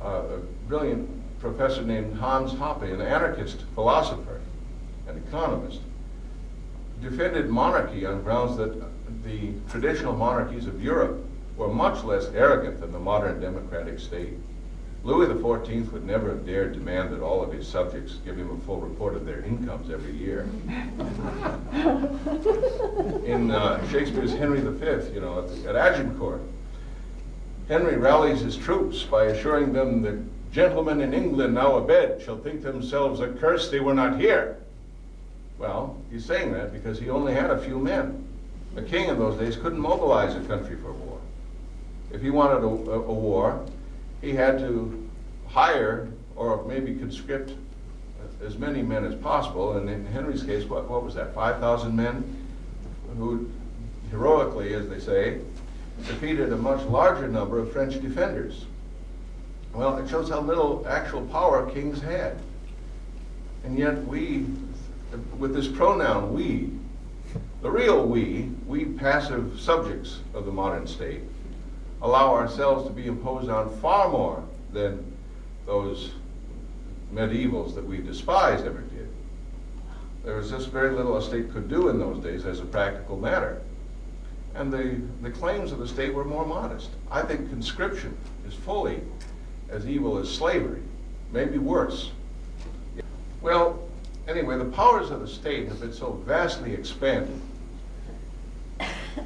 a brilliant professor named Hans Hoppe, an anarchist philosopher and economist, defended monarchy on grounds that the traditional monarchies of Europe were much less arrogant than the modern democratic state. Louis XIV would never have dared demand that all of his subjects give him a full report of their incomes every year. In Shakespeare's Henry V, you know, at Agincourt, Henry rallies his troops by assuring them that gentlemen in England now abed shall think themselves accursed they were not here. Well, he's saying that because he only had a few men. A king in those days couldn't mobilize a country for war. If he wanted a war, he had to hire or maybe conscript as many men as possible. And in Henry's case, what was that, 5,000 men who heroically, as they say, defeated a much larger number of French defenders. Well, it shows how little actual power kings had. And yet we, with this pronoun we, the real we passive subjects of the modern state, allow ourselves to be imposed on far more than those medievals that we despised ever did. There was just very little a state could do in those days as a practical matter. And the claims of the state were more modest. I think conscription is fully as evil as slavery, maybe worse. Well, anyway, the powers of the state have been so vastly expanded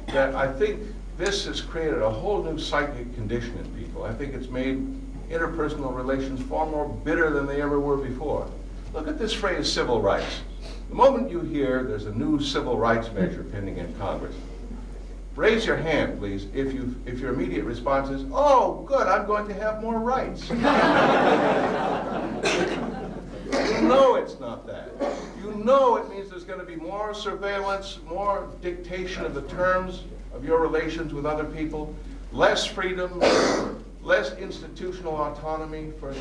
that I think this has created a whole new psychic condition in people. I think it's made interpersonal relations far more bitter than they ever were before. Look at this phrase, civil rights. The moment you hear there's a new civil rights measure pending in Congress, raise your hand, please, if your immediate response is, oh, good, I'm going to have more rights. You know it's not that. You know it means there's going to be more surveillance, more dictation of the terms of your relations with other people, less freedom, less institutional autonomy for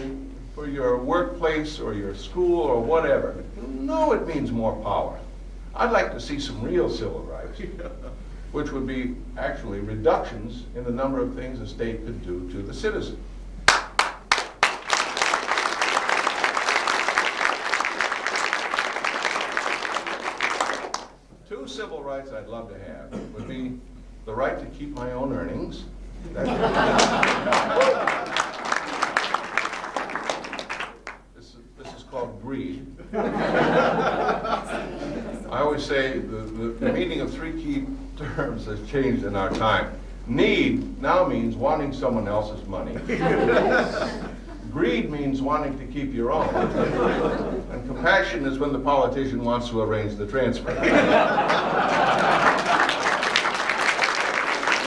your workplace or your school or whatever. You know it means more power. I'd like to see some real civil rights, which would be actually reductions in the number of things a state could do to the citizen. Two civil rights I'd love to have would be the right to keep my own earnings. This is called greed. I always say the meaning of three key terms has changed in our time. Need now means wanting someone else's money. Greed means wanting to keep your own. And compassion is when the politician wants to arrange the transfer.